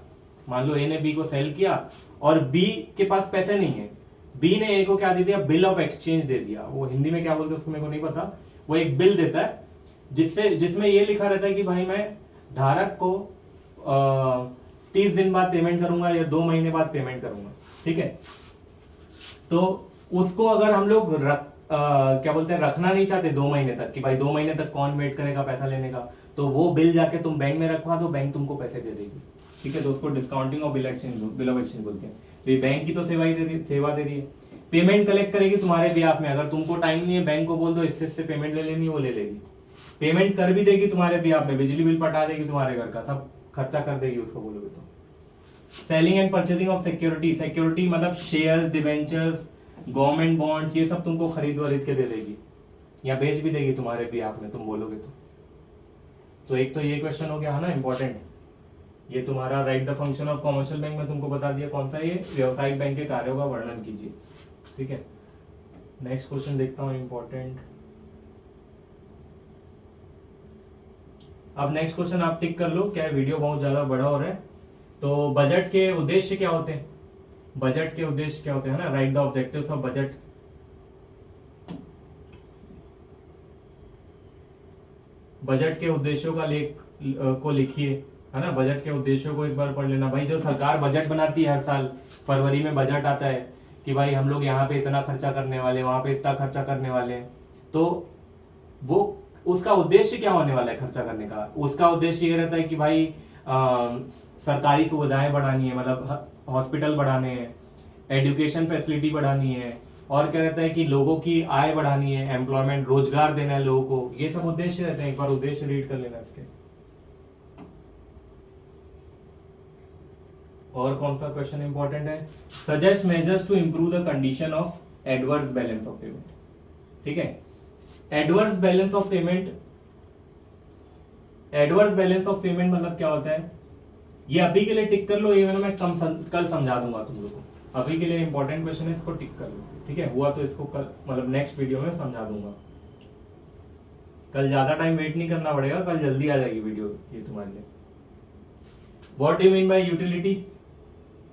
मान लो ए ने बी को सेल किया और बी के पास पैसे नहीं है, बी ने ए को क्या दे दिया? बिल ऑफ एक्सचेंज दे दिया। वो हिंदी में क्या बोलते हैं उसको मेरे को नहीं पता। वो एक बिल देता है जिसमें ये लिखा रहता है कि भाई मैं धारक को 30 दिन बाद पेमेंट करूंगा या 2 महीने बाद पेमेंट करूंगा, ठीक है। तो उसको अगर हम लोग क्या बोलते हैं, रखना नहीं चाहते 2 महीने तक, कि भाई 2 महीने तक कौन वेट करेगा पैसा लेने का, तो वो बिल जाके तुम बैंक में रखवा दो, बैंक तुमको पैसे दे देगी, ठीक है। तो उसको discounting of bill of exchange बोलते हैं। तो ये बैंक की तो सेवा दे रही है। पेमेंट कलेक्ट करेगी तुम्हारे बिहाफ में। अगर तुमको टाइम नहीं है, बैंक को बोल दो इससे पेमेंट ले लेनी, वो ले लेगी। पेमेंट कर भी देगी तुम्हारे बिहाफ में, बिजली बिल पटा देगी तुम्हारे घर का, सब खर्चा कर देगी उसको बोलोगे तो। Selling and purchasing of security, security मतलब शेयर्स, डिवेंचर्स, गवर्नमेंट बॉन्ड्स, ये सब तुमको खरीद के दे देगी या बेच भी देगी तुम्हारे बिहाफ में, तुम बोलोगे तो एक तो ये क्वेश्चन हो गया है ना इंपॉर्टेंट। ये तुम्हारा right the function of commercial bank में तुमको बता दिया कौन सा, ये व्यवसायिक बैंक के कार्यों का वर्णन कीजिए, ठीक है। नेक्स्ट क्वेश्चन देखता हूं इंपॉर्टेंट। अब नेक्स्ट क्वेश्चन आप टिक कर लो, क्या है वीडियो बहुत ज्यादा बड़ा हो रहा है। तो बजट के उद्देश्य क्या होते हैं? बजट के उद्देश्य क्या होते हैं ना, right the objectives of budget. Budget के उद्देश्यों का को लिखिए, है ना। बजट के उद्देश्यों को एक बार पढ़ लेना। भाई जो सरकार बजट बनाती है हर साल, फरवरी में बजट आता है कि भाई हम लोग यहाँ पे इतना खर्चा करने वाले, वहां पे इतना खर्चा करने वाले हैं, तो वो उसका उद्देश्य क्या होने वाला है खर्चा करने का? उसका उद्देश्य ये रहता है कि भाई सरकारी सुविधाएं बढ़ानी है, मतलब हॉस्पिटल बढ़ाने हैं, एजुकेशन फैसिलिटी बढ़ानी है, और क्या रहता है कि लोगों की आय बढ़ानी है, एम्प्लॉयमेंट, रोजगार देना है लोगों को, ये सब उद्देश्य रहते हैं। एक बार उद्देश्य रीड कर लेना इसके। और कौन सा क्वेश्चन इंपॉर्टेंट है? Suggest measures to improve the condition of adverse balance of payment, ठीक है। Adverse balance of payment, adverse balance of payment मतलब क्या होता है? ये अभी के लिए टिक कर लो, ये मैं कल समझा दूंगा तुम लोगों को। अभी के लिए इंपॉर्टेंट क्वेश्चन है, इसको टिक कर लो, ठीक है। हुआ तो इसको कल मतलब नेक्स्ट वीडियो में समझा दूंगा। कल ज्यादा टाइम वेट नहीं करना पड़ेगा, कल जल्दी आ जाएगी वीडियो ये तुम्हारे लिए। What do you mean by utility?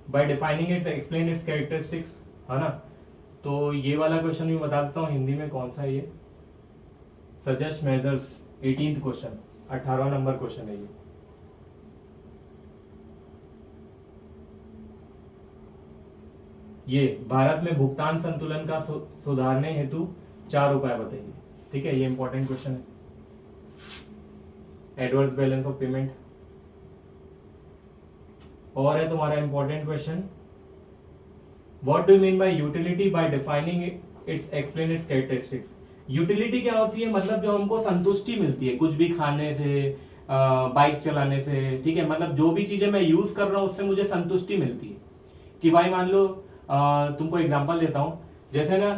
Bye defining it's, explain it's characteristics, है ना। तो ये वाला क्वेश्चन भी बता देता हूँ हिंदी में कौन सा है ये। सजेस्ट मेजर्स, 18th क्वेश्चन, 18वां नंबर क्वेश्चन है ये। ये भारत में भुगतान संतुलन का सुधारने हेतु 4 उपाय बताइए, ठीक है। ये इंपॉर्टेंट क्वेश्चन है, एडवर्स बैलेंस ऑफ पेमेंट। और है तुम्हारा important question, what do you mean by utility? Bye defining it's, explain it's characteristics. Utility क्या होती है? मतलब जो हमको संतुष्टि मिलती है कुछ भी खाने से, बाइक चलाने से, ठीक है। मतलब जो भी चीजें मैं यूज कर रहा हूं उससे मुझे संतुष्टि मिलती है। कि भाई मान लो तुमको एग्जांपल देता हूं, जैसे ना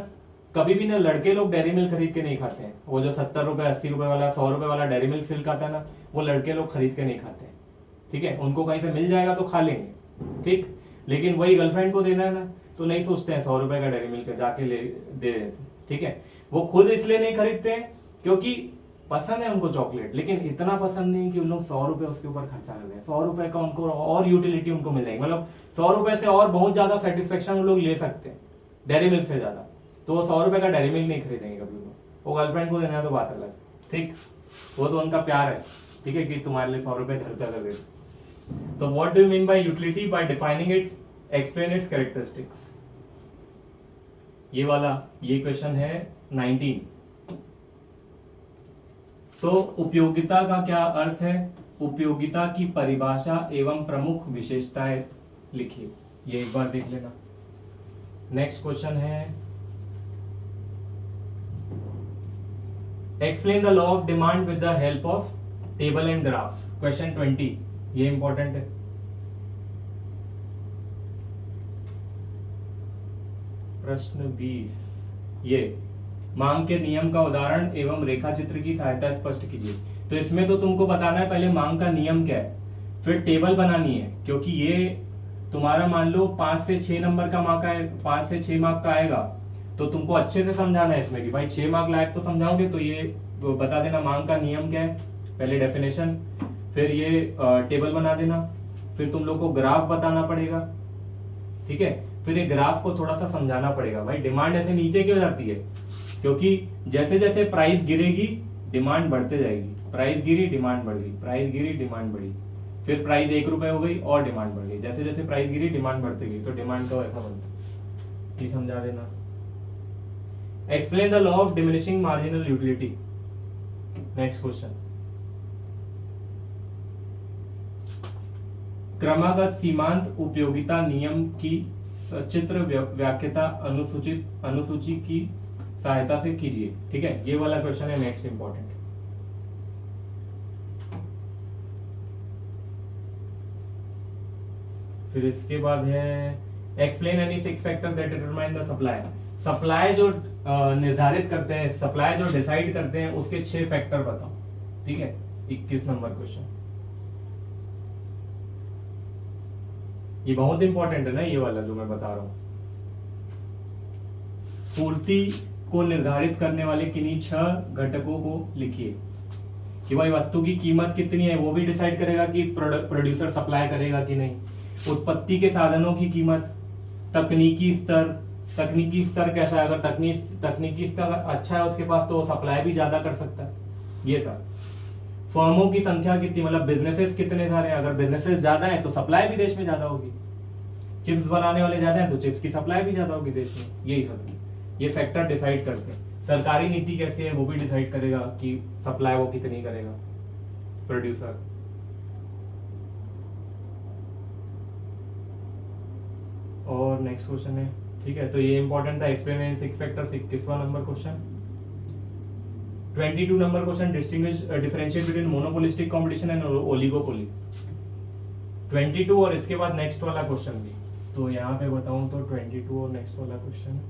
कभी भी ना लड़के लोग डेयरी मिल्क खरीद के नहीं खाते हैं। वो जो 70 रुपए 80 रुपए वाला 100 रुपए वाला डेयरी मिल्क सिल्क आता है ना, वो लड़के लोग खरीद के नहीं खाते हैं, ठीक है। उनको कहीं से मिल जाएगा तो खा लेंगे, ठीक। लेकिन वही गर्लफ्रेंड को देना है ना, तो नहीं सोचते हैं 100 रुपए का डेयरी मिल्क जाके दे देते, ठीक है। वो खुद इसलिए नहीं खरीदते हैं क्योंकि पसंद है उनको चॉकलेट, लेकिन इतना पसंद नहीं कि उन लोग 100 रुपए उसके ऊपर खर्चा कर दें। 100 रुपए का उनको और यूटिलिटी उनको मिल जाएगी, मतलब 100 रुपए से और बहुत ज्यादा सेटिस्फेक्शन उन लोग ले सकते हैं डेयरी मिल्क से ज्यादा। तो वो 100 रुपए का डेयरी मिल्क नहीं खरीदेंगे कभी वो, वो गर्लफ्रेंड को देना है तो बात अलग, ठीक, वो तो उनका प्यार है, ठीक है, कि तुम्हारे लिए 100 रुपए खर्चा कर दे। तो what do you mean by utility? Bye defining it, explain it's characteristics. ये वाला, ये क्वेश्चन है 19। तो उपयोगिता का क्या अर्थ है? उपयोगिता की परिभाषा एवं प्रमुख विशेषताएं लिखिए, ये एक बार देख लेना। नेक्स्ट क्वेश्चन है explain the law of demand with the help of table and graph. Question 20, ये इंपॉर्टेंट है। प्रश्न 20, ये मांग के नियम का उदाहरण एवं रेखा चित्र की सहायता स्पष्ट कीजिए। तो इसमें तो तुमको बताना है पहले मांग का नियम क्या है, फिर टेबल बनानी है, क्योंकि ये तुम्हारा मान लो 5 से 6 नंबर का मार्क आए, 5 से 6 मार्क का आएगा, तो तुमको अच्छे से समझाना है इसमें कि भाई 6 मार्क लायक तो समझाओगे, तो ये बता देना मांग का नियम क्या है, पहले डेफिनेशन, फिर ये टेबल बना देना, फिर तुम लोग को ग्राफ बताना पड़ेगा, ठीक है, फिर ये ग्राफ को थोड़ा सा समझाना पड़ेगा। भाई डिमांड ऐसे नीचे क्यों जाती है? क्योंकि जैसे जैसे प्राइस गिरेगी डिमांड बढ़ते जाएगी, प्राइस गिरी डिमांड बढ़ गई, प्राइस गिरी डिमांड बढ़ी, फिर प्राइस 1 रुपए हो गई और डिमांड बढ़ गई, जैसे जैसे प्राइस गिरी डिमांड बढ़ती गई, तो डिमांड का ऐसा बनता, ये समझा देना। Explain the law of diminishing marginal utility. Next question, क्रमागत सीमांत उपयोगिता नियम की सचित्र व्याख्याता अनुसूची की सहायता से कीजिए, ठीक है, ये वाला क्वेश्चन है नेक्स्ट इंपॉर्टेंट। फिर इसके बाद है explain any 6 factor that determine the supply. Supply जो निर्धारित करते हैं, सप्लाई जो डिसाइड करते हैं, उसके 6 फैक्टर बताओ, ठीक है, 21 नंबर क्वेश्चन। ये बहुत इंपॉर्टेंट है ना, ये वाला जो मैं बता रहा हूं। पूर्ति को निर्धारित करने वाले किन्हीं 6 घटकों को लिखिए, कि भाई वस्तु की कीमत कितनी है वो भी डिसाइड करेगा कि प्रोड्यूसर सप्लाई करेगा कि नहीं, उत्पत्ति के साधनों की कीमत, तकनीकी स्तर, तकनीकी स्तर कैसा है, अगर तकनीकी स्तर अच्छा है उसके पास तो वो सप्लाई भी ज्यादा कर सकता है, ये सब। फर्मों की संख्या कितनी, मतलब बिजनेसेस कितने सारे, अगर बिजनेसेस ज्यादा है तो सप्लाई भी देश में ज्यादा होगी, चिप्स बनाने वाले ज्यादा है तो चिप्स की सप्लाई भी ज्यादा होगी देश में, यही सब ये फैक्टर डिसाइड करते हैं। सरकारी नीति कैसी है वो भी डिसाइड करेगा कि सप्लाई वो कितनी करेगा प्रोड्यूसर। और नेक्स्ट क्वेश्चन है, ठीक है, तो ये इंपॉर्टेंट था, एक्सप्लेन इन 6 फैक्टर्स, 21वां number question. 22 number question, distinguish differentiate between monopolistic competition and oligopoly. 22 और इसके बाद नेक्स्ट वाला क्वेश्चन भी, तो यहाँ पे बताऊं तो 22 और नेक्स्ट वाला क्वेश्चन,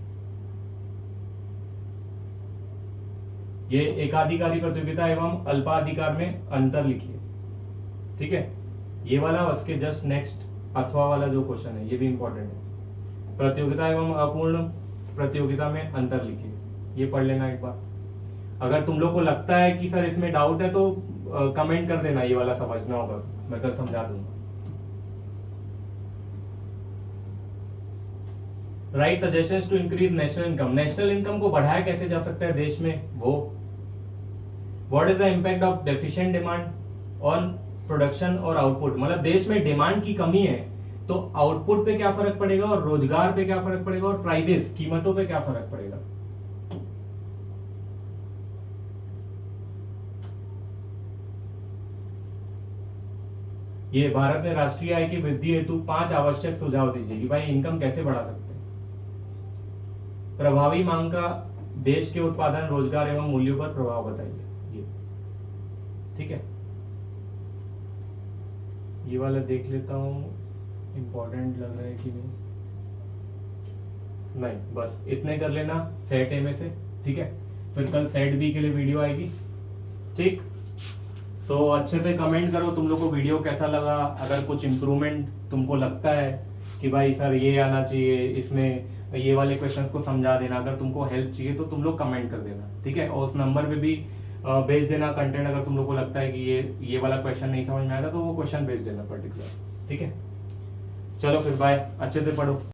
ये एकाधिकारी प्रतियोगिता एवं अल्पाधिकार में अंतर लिखिए, ठीक है, ये वाला उसके जस्ट नेक्स्ट अथवा वाला जो क्वेश्चन है ये भी इंपॉर्टेंट है। प्रतियोगिता एवं अपूर्ण प्रतियोगिता में अंतर लिखिए, ये पढ़ लेना एक बार। अगर तुम लोग को लगता है कि सर इसमें डाउट है तो कमेंट कर देना, ये वाला समझना होगा, मैं कल समझा दूंगा। Right suggestions to increase national income, national income को बढ़ाया कैसे जा सकता है देश में, वो। What is the impact of deficient demand on production और आउटपुट, मतलब देश में डिमांड की कमी है तो आउटपुट पे क्या फर्क पड़ेगा, और रोजगार पे क्या फर्क पड़ेगा, और प्राइसेस कीमतों पे क्या फर्क पड़ेगा। ये भारत में राष्ट्रीय आय की वृद्धि हेतु 5 आवश्यक सुझाव दीजिए कि भाई इनकम कैसे बढ़ा सकते हैं। प्रभावी मांग का देश के उत्पादन, रोजगार एवं मूल्यों पर प्रभाव बताइए, ये ठीक है। ये वाला देख लेता हूं, इंपॉर्टेंट लग रहा है कि नहीं, बस इतने कर लेना सेट ए में से, ठीक है। फिर कल सेट बी के लिए वीडियो आएगी, ठीक। तो अच्छे से कमेंट करो तुम लोग को वीडियो कैसा लगा, अगर कुछ इम्प्रूवमेंट तुमको लगता है कि भाई सर ये आना चाहिए, इसमें ये वाले क्वेश्चंस को समझा देना, अगर तुमको हेल्प चाहिए तो तुम लोग कमेंट कर देना, ठीक है। और उस नंबर पे भी भेज देना कंटेंट, अगर तुम लोग को लगता है कि ये वाला क्वेश्चन नहीं समझ में आया था तो वो क्वेश्चन भेज देना पर्टिकुलर, ठीक है। चलो फिर बाय, अच्छे से पढ़ो।